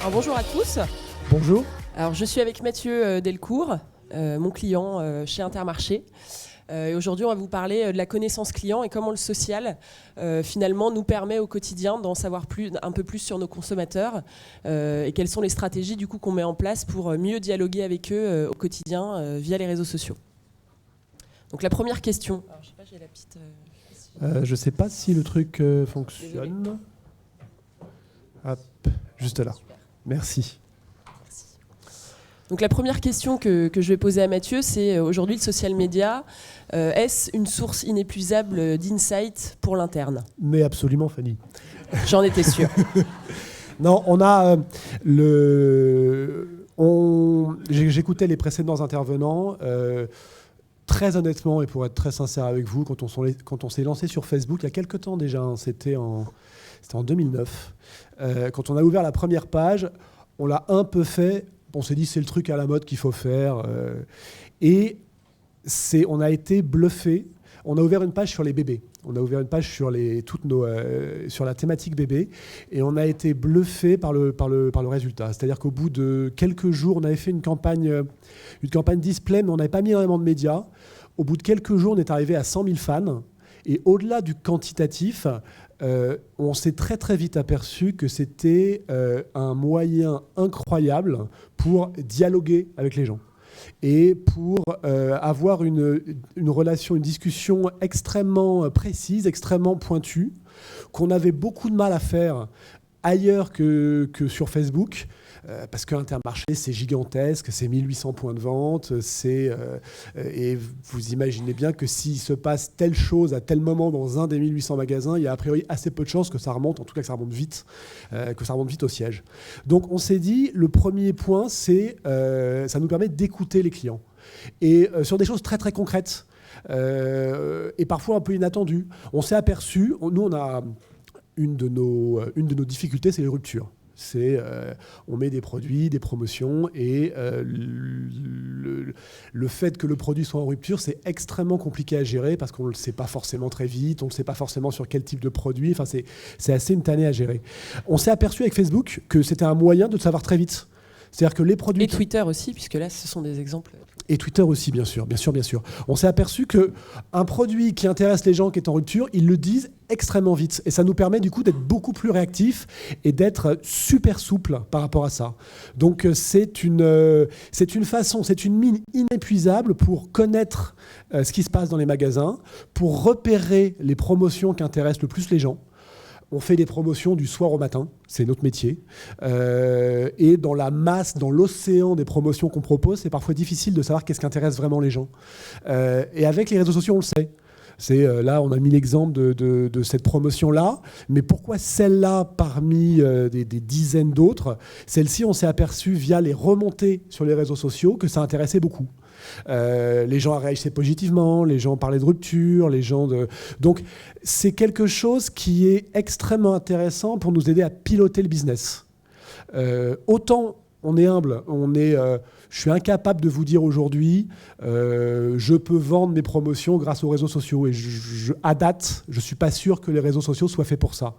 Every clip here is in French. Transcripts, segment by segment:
Alors, bonjour à tous. Bonjour. Alors, je suis avec Mathieu Delcourt, mon client chez Intermarché. Et aujourd'hui, on va vous parler de la connaissance client et comment le social, finalement, nous permet au quotidien d'en savoir un peu plus sur nos consommateurs et quelles sont les stratégies du coup, qu'on met en place pour mieux dialoguer avec eux au quotidien via les réseaux sociaux. Donc, la première question. Alors, je sais pas, j'ai la petite... Je ne sais pas si le truc fonctionne. Hop, juste là. Super. Merci. Donc la première question que je vais poser à Mathieu, c'est aujourd'hui le social media, est-ce une source inépuisable d'insight pour l'interne ? Mais absolument, Fanny. J'en étais sûre. Non, on a j'écoutais les précédents intervenants. Très honnêtement, et pour être très sincère avec vous, quand on s'est lancé sur Facebook, il y a quelques temps déjà, c'était en 2009, quand on a ouvert la première page, on l'a un peu fait. On s'est dit c'est le truc à la mode qu'il faut faire. Et on a été bluffé. On a ouvert une page sur les bébés. On a ouvert une page sur sur la thématique bébé. Et on a été bluffé par le résultat. C'est-à-dire qu'au bout de quelques jours, on avait fait une campagne display, mais on n'avait pas mis énormément de médias. Au bout de quelques jours, on est arrivé à 100 000 fans. Et au-delà du quantitatif, on s'est très très vite aperçu que c'était un moyen incroyable pour dialoguer avec les gens et pour avoir une relation, une discussion extrêmement précise, extrêmement pointue, qu'on avait beaucoup de mal à faire ailleurs que sur Facebook. Parce qu'Intermarché, c'est gigantesque, c'est 1800 points de vente, et vous imaginez bien que s'il se passe telle chose à tel moment dans un des 1800 magasins, il y a a priori assez peu de chances que ça remonte, en tout cas que ça remonte vite au siège. Donc on s'est dit, le premier point, c'est ça nous permet d'écouter les clients. Et sur des choses très très concrètes, et parfois un peu inattendues. On s'est aperçu, nous on a une de nos difficultés, c'est les ruptures. On met des produits, des promotions, et le fait que le produit soit en rupture, c'est extrêmement compliqué à gérer parce qu'on ne le sait pas forcément très vite, on ne sait pas forcément sur quel type de produit, enfin, c'est assez une tannée à gérer. On s'est aperçu avec Facebook que c'était un moyen de le savoir très vite. C'est-à-dire que les produits... Et Twitter aussi, puisque là, ce sont des exemples. Et Twitter aussi, bien sûr. On s'est aperçu qu'un produit qui intéresse les gens qui est en rupture, ils le disent extrêmement vite. Et ça nous permet du coup d'être beaucoup plus réactifs et d'être super souple par rapport à ça. Donc c'est une mine inépuisable pour connaître ce qui se passe dans les magasins, pour repérer les promotions qui intéressent le plus les gens. On fait des promotions du soir au matin, c'est notre métier. Et dans la masse, dans l'océan des promotions qu'on propose, c'est parfois difficile de savoir qu'est-ce qui intéresse vraiment les gens. Et avec les réseaux sociaux, on le sait. Là, on a mis l'exemple de cette promotion-là. Mais pourquoi celle-là parmi des dizaines d'autres ? Celle-ci, on s'est aperçu via les remontées sur les réseaux sociaux que ça intéressait beaucoup. Les gens réagissaient positivement, les gens parlaient de rupture, donc c'est quelque chose qui est extrêmement intéressant pour nous aider à piloter le business. Autant on est humble, je suis incapable de vous dire aujourd'hui je peux vendre mes promotions grâce aux réseaux sociaux, et à date, je ne suis pas sûr que les réseaux sociaux soient faits pour ça.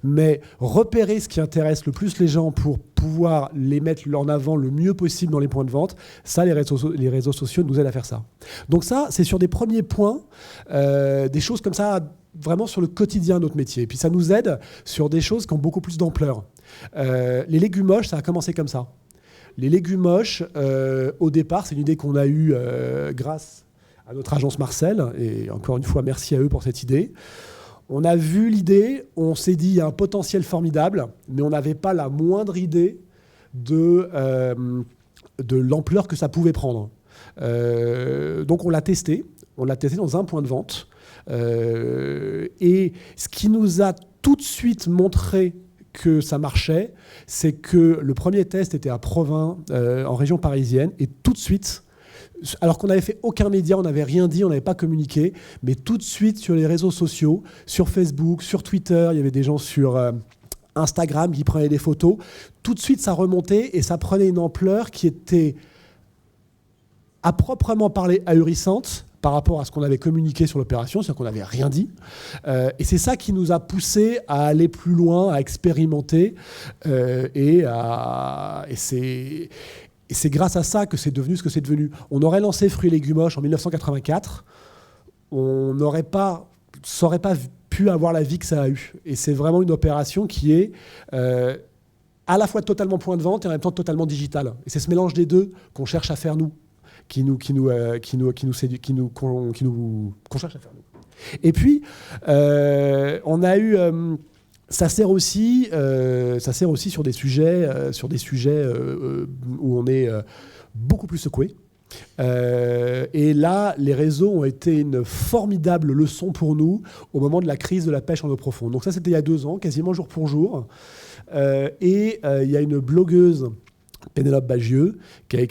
Mais repérer ce qui intéresse le plus les gens pour pouvoir les mettre en avant le mieux possible dans les points de vente, ça, les réseaux sociaux nous aident à faire ça. Donc ça, c'est sur des premiers points, des choses comme ça, vraiment sur le quotidien de notre métier. Et puis ça nous aide sur des choses qui ont beaucoup plus d'ampleur. Les légumoches, ça a commencé comme ça. Les légumoches, au départ, c'est une idée qu'on a eue grâce à notre agence Marcel. Et encore une fois, merci à eux pour cette idée. On a vu l'idée, on s'est dit il y a un potentiel formidable, mais on n'avait pas la moindre idée de l'ampleur que ça pouvait prendre. Donc on l'a testé dans un point de vente. Et ce qui nous a tout de suite montré que ça marchait, c'est que le premier test était à Provins, en région parisienne, et tout de suite, alors qu'on n'avait fait aucun média, on n'avait rien dit, on n'avait pas communiqué, mais tout de suite sur les réseaux sociaux, sur Facebook, sur Twitter, il y avait des gens sur Instagram qui prenaient des photos, tout de suite ça remontait et ça prenait une ampleur qui était à proprement parler ahurissante, par rapport à ce qu'on avait communiqué sur l'opération, c'est-à-dire qu'on n'avait rien dit. Et c'est ça qui nous a poussé à aller plus loin, à expérimenter. Et c'est grâce à ça que c'est devenu ce que c'est devenu. On aurait lancé Fruits et légumes moches en 1984. On n'aurait pas, ça n'aurait pas pu avoir la vie que ça a eu. Et c'est vraiment une opération qui est à la fois totalement point de vente et en même temps totalement digitale. Et c'est ce mélange des deux qu'on cherche à faire nous, qu'on cherche à faire nous. Et puis, on a eu... ça sert aussi sur des sujets, où on est beaucoup plus secoué. Et là, les réseaux ont été une formidable leçon pour nous au moment de la crise de la pêche en eau profonde. Donc ça, c'était il y a 2 ans, quasiment jour pour jour. Il y a une blogueuse, Pénélope Bagieux, qui a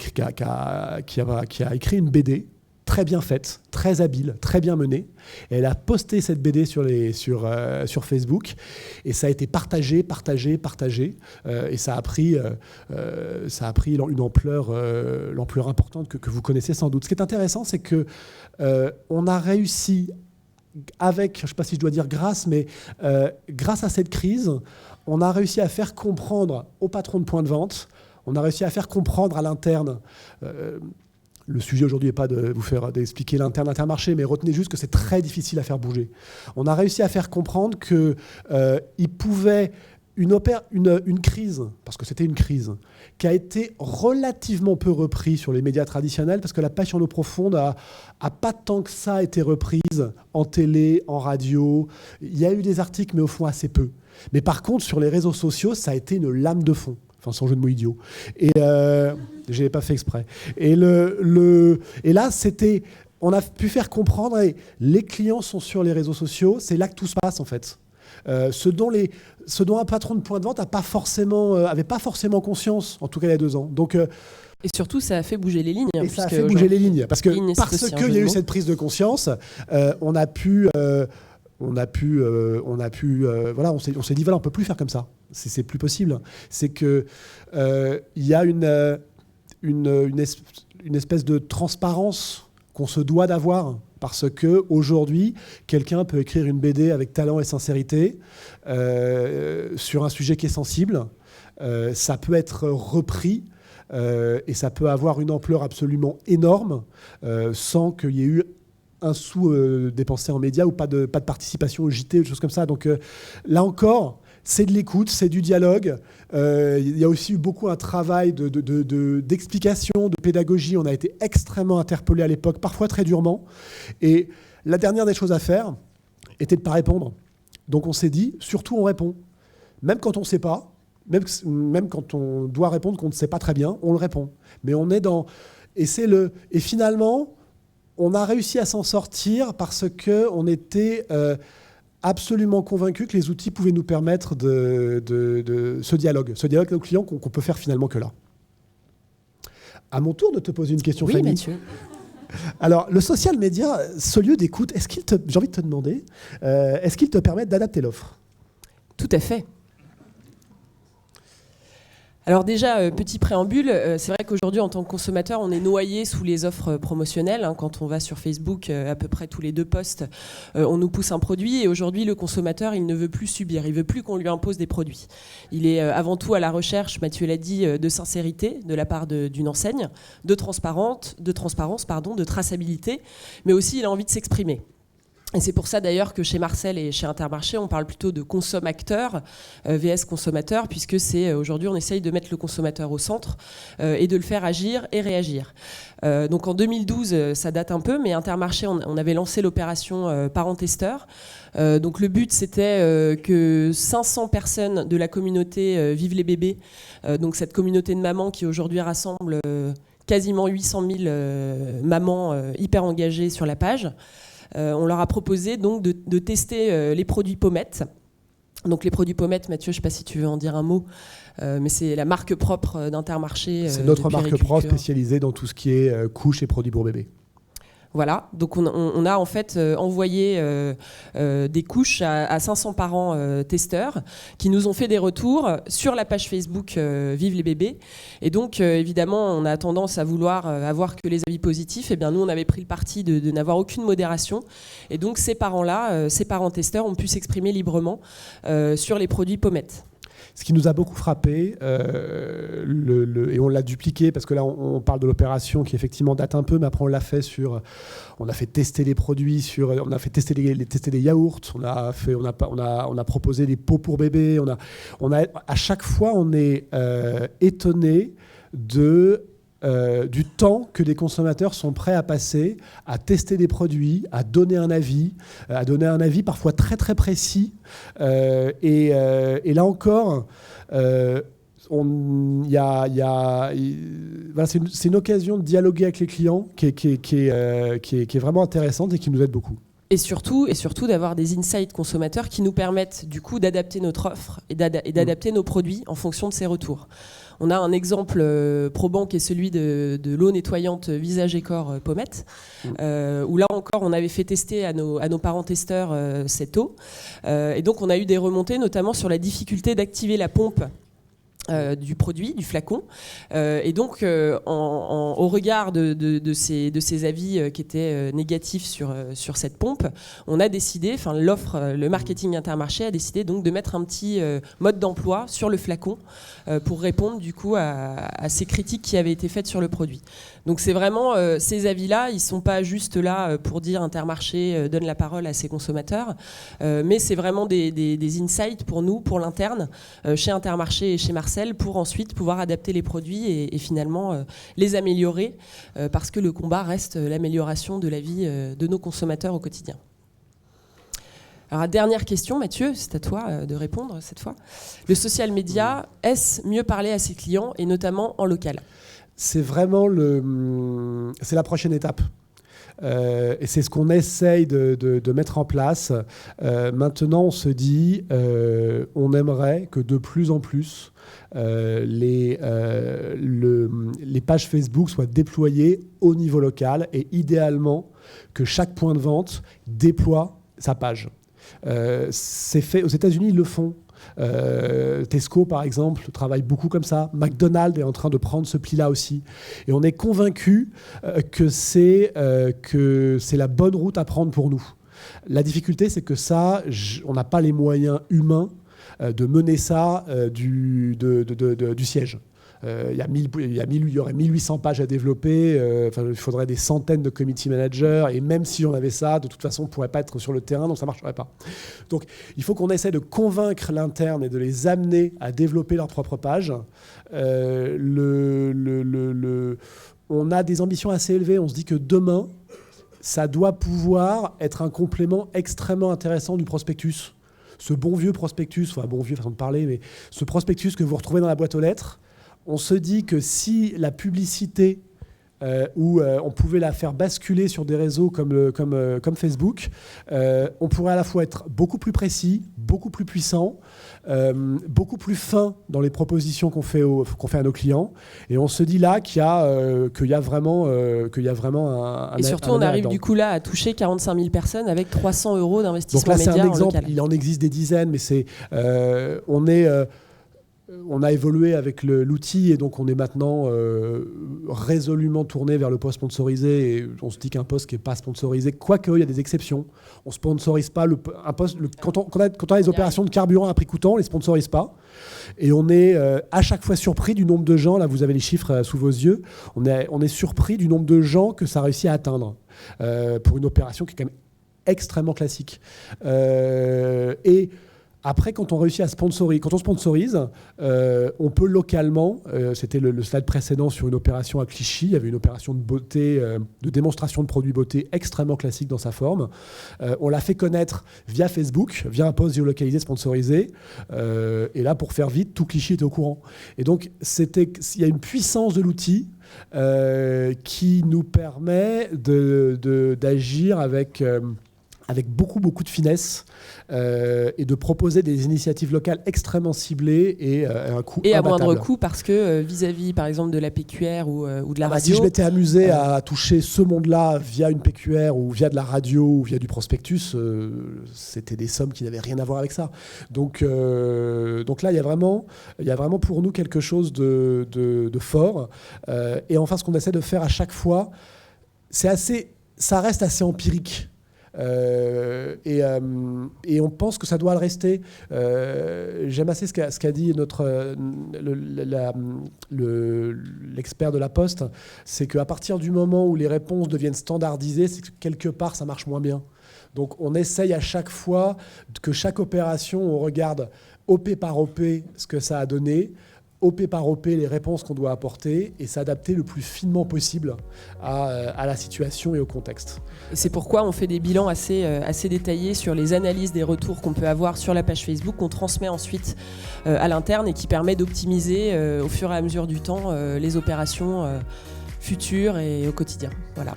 écrit une BD très bien faite, très habile, très bien menée. Et elle a posté cette BD sur Facebook. Et ça a été partagé. Et ça a pris une ampleur importante que vous connaissez sans doute. Ce qui est intéressant, c'est qu'on a réussi avec, je ne sais pas si je dois dire grâce, mais grâce à cette crise, on a réussi à faire comprendre aux patrons de points de vente, on a réussi à faire comprendre à l'interne. Le sujet aujourd'hui n'est pas d'expliquer l'interne Intermarché, mais retenez juste que c'est très difficile à faire bouger. On a réussi à faire comprendre qu'il pouvait une crise, parce que c'était une crise, qui a été relativement peu reprise sur les médias traditionnels, parce que la pêche en eau profonde a pas tant que ça été reprise en télé, en radio. Il y a eu des articles, mais au fond assez peu. Mais par contre, sur les réseaux sociaux, ça a été une lame de fond. Enfin, sans jeu de mots idiot. Et je n'avais pas fait exprès. Et là, on a pu faire comprendre, les clients sont sur les réseaux sociaux, c'est là que tout se passe en fait. Ce dont un patron de point de vente avait pas forcément conscience, en tout cas il y a 2 ans. Donc, et surtout, ça a fait bouger les lignes. Et ça a fait bouger les lignes. Parce qu'il y a eu cette prise de conscience, on s'est dit, voilà, on ne peut plus faire comme ça. C'est plus possible. C'est qu'il y a une espèce de transparence qu'on se doit d'avoir. Parce qu'aujourd'hui, quelqu'un peut écrire une BD avec talent et sincérité sur un sujet qui est sensible. Ça peut être repris et ça peut avoir une ampleur absolument énorme sans qu'il y ait eu un sou dépensé en médias ou pas de participation au JT, des choses comme ça. Donc là encore, c'est de l'écoute, c'est du dialogue. Il y a aussi eu beaucoup un travail d'explication, de pédagogie. On a été extrêmement interpellés à l'époque, parfois très durement. Et la dernière des choses à faire était de ne pas répondre. Donc on s'est dit, surtout on répond. Même quand on ne sait pas, même quand on doit répondre qu'on ne sait pas très bien, on le répond. Mais on est dans... Et finalement, on a réussi à s'en sortir parce qu'on était... absolument convaincu que les outils pouvaient nous permettre de ce dialogue avec nos clients qu'on peut faire finalement que là. À mon tour de te poser une question, oui, Fanny. Mathieu. Alors, le social media, ce lieu d'écoute, j'ai envie de te demander, est-ce qu'il te permet d'adapter l'offre ? Tout à fait. Alors déjà, petit préambule, c'est vrai qu'aujourd'hui, en tant que consommateur, on est noyé sous les offres promotionnelles. Quand on va sur Facebook, à peu près tous les 2 posts, on nous pousse un produit. Et aujourd'hui, le consommateur, il ne veut plus subir. Il ne veut plus qu'on lui impose des produits. Il est avant tout à la recherche, Mathieu l'a dit, de sincérité de la part d'une enseigne, de transparence, de traçabilité, mais aussi il a envie de s'exprimer. Et c'est pour ça d'ailleurs que chez Marcel et chez Intermarché, on parle plutôt de consommateur vs consommateur, puisque c'est aujourd'hui on essaye de mettre le consommateur au centre et de le faire agir et réagir. Donc en 2012, ça date un peu, mais Intermarché, on avait lancé l'opération Parent-Testeur. Donc le but c'était que 500 personnes de la communauté Vive les bébés, donc cette communauté de mamans qui aujourd'hui rassemble quasiment 800 000 mamans hyper engagées sur la page. On leur a proposé donc de tester les produits pommettes. Donc les produits pommettes, Mathieu, je ne sais pas si tu veux en dire un mot, mais c'est la marque propre d'Intermarché. C'est notre marque propre spécialisée dans tout ce qui est couches et produits pour bébés. Voilà, donc on a en fait envoyé des couches à 500 parents testeurs qui nous ont fait des retours sur la page Facebook Vive les bébés. Et donc évidemment, on a tendance à vouloir avoir que les avis positifs. Et bien nous, on avait pris le parti de n'avoir aucune modération. Et donc ces parents-là, ces parents testeurs ont pu s'exprimer librement sur les produits Pommettes. Ce qui nous a beaucoup frappé, et on l'a dupliqué, parce que là on parle de l'opération qui effectivement date un peu, mais après on l'a fait on a fait tester les produits, on a fait tester les yaourts, on a proposé des pots pour bébés, à chaque fois on est étonné du temps que les consommateurs sont prêts à passer à tester des produits, à donner un avis parfois très très précis. Et là encore, voilà, c'est une occasion de dialoguer avec les clients qui est vraiment intéressante et qui nous aide beaucoup. Et surtout d'avoir des insights consommateurs qui nous permettent du coup d'adapter notre offre et d'adapter nos produits en fonction de ces retours. On a un exemple probant qui est celui de l'eau nettoyante visage et corps Pommette, où là encore on avait fait tester à nos parents testeurs cette eau. Et donc on a eu des remontées notamment sur la difficulté d'activer la pompe du produit, du flacon. Et donc, au regard de ces avis qui étaient négatifs sur cette pompe, on a décidé, enfin le marketing Intermarché a décidé donc de mettre un petit mode d'emploi sur le flacon pour répondre du coup à ces critiques qui avaient été faites sur le produit. Donc c'est vraiment ces avis-là, ils sont pas juste là pour dire Intermarché donne la parole à ses consommateurs, mais c'est vraiment des insights pour nous, pour l'interne, chez Intermarché et chez Marcel, pour ensuite pouvoir adapter les produits et finalement les améliorer, parce que le combat reste l'amélioration de la vie de nos consommateurs au quotidien. Alors, dernière question, Mathieu, c'est à toi de répondre cette fois. Le social media, est-ce mieux parler à ses clients et notamment en local ? C'est vraiment c'est la prochaine étape. Et c'est ce qu'on essaye de mettre en place. Maintenant, on se dit, on aimerait que de plus en plus, les pages Facebook soient déployées au niveau local et idéalement que chaque point de vente déploie sa page. C'est fait aux États-Unis, ils le font. Tesco, par exemple, travaille beaucoup comme ça. McDonald's est en train de prendre ce pli-là aussi. Et on est convaincu que c'est la bonne route à prendre pour nous. La difficulté, c'est que ça, on n'a pas les moyens humains de mener ça du siège. Il y aurait 1800 pages à développer, il faudrait des centaines de community managers, et même si on avait ça, de toute façon, on ne pourrait pas être sur le terrain, donc ça ne marcherait pas. Donc il faut qu'on essaie de convaincre l'interne et de les amener à développer leur propre page. On a des ambitions assez élevées, on se dit que demain, ça doit pouvoir être un complément extrêmement intéressant du prospectus. Ce bon vieux prospectus, enfin bon vieux façon de parler, mais ce prospectus que vous retrouvez dans la boîte aux lettres, on se dit que si la publicité, où on pouvait la faire basculer sur des réseaux comme Facebook, on pourrait à la fois être beaucoup plus précis, beaucoup plus puissant, beaucoup plus fin dans les propositions qu'on fait à nos clients. Et on se dit là qu'il y a vraiment un et surtout, on arrive du coup là à toucher 45 000 personnes avec 300 € d'investissement média. Donc là, c'est un exemple. Local. Il en existe des dizaines, mais on a évolué avec l'outil et donc on est maintenant résolument tourné vers le post sponsorisé, et on se dit qu'un post qui n'est pas sponsorisé, quoique il y a des exceptions, on ne sponsorise pas un post. Quand on a les opérations de carburant à prix coûtant, on ne les sponsorise pas. Et on est à chaque fois surpris du nombre de gens, là vous avez les chiffres sous vos yeux, on est surpris du nombre de gens que ça réussit à atteindre pour une opération qui est quand même extrêmement classique. Et après, quand on réussit à sponsoriser, quand on sponsorise, on peut localement, c'était le slide précédent sur une opération à Clichy, il y avait une opération de beauté, de démonstration de produits beauté extrêmement classique dans sa forme. On l'a fait connaître via Facebook, via un post géolocalisé sponsorisé. Et là, pour faire vite, tout Clichy était au courant. Et donc, il y a une puissance de l'outil qui nous permet d'agir avec avec beaucoup de finesse et de proposer des initiatives locales extrêmement ciblées et à un coût et à imbattable. moindre coût, parce que vis-à-vis par exemple de la PQR ou de la radio, si je m'étais amusé à toucher ce monde-là via une PQR ou via de la radio ou via du prospectus, c'était des sommes qui n'avaient rien à voir avec ça. Donc là, il y a vraiment pour nous quelque chose de fort. Et enfin, ce qu'on essaie de faire à chaque fois, ça reste assez empirique. Et on pense que ça doit le rester. J'aime assez ce qu'a dit l'expert de la Poste, c'est qu'à partir du moment où les réponses deviennent standardisées, c'est que quelque part ça marche moins bien. Donc on essaye à chaque fois que chaque opération, on regarde OP par OP ce que ça a donné, OP par OP les réponses qu'on doit apporter et s'adapter le plus finement possible à la situation et au contexte. Et c'est pourquoi on fait des bilans assez détaillés sur les analyses des retours qu'on peut avoir sur la page Facebook, qu'on transmet ensuite à l'interne et qui permet d'optimiser au fur et à mesure du temps les opérations futures et au quotidien. Voilà.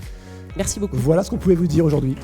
Merci beaucoup. Voilà ce qu'on pouvait vous dire aujourd'hui.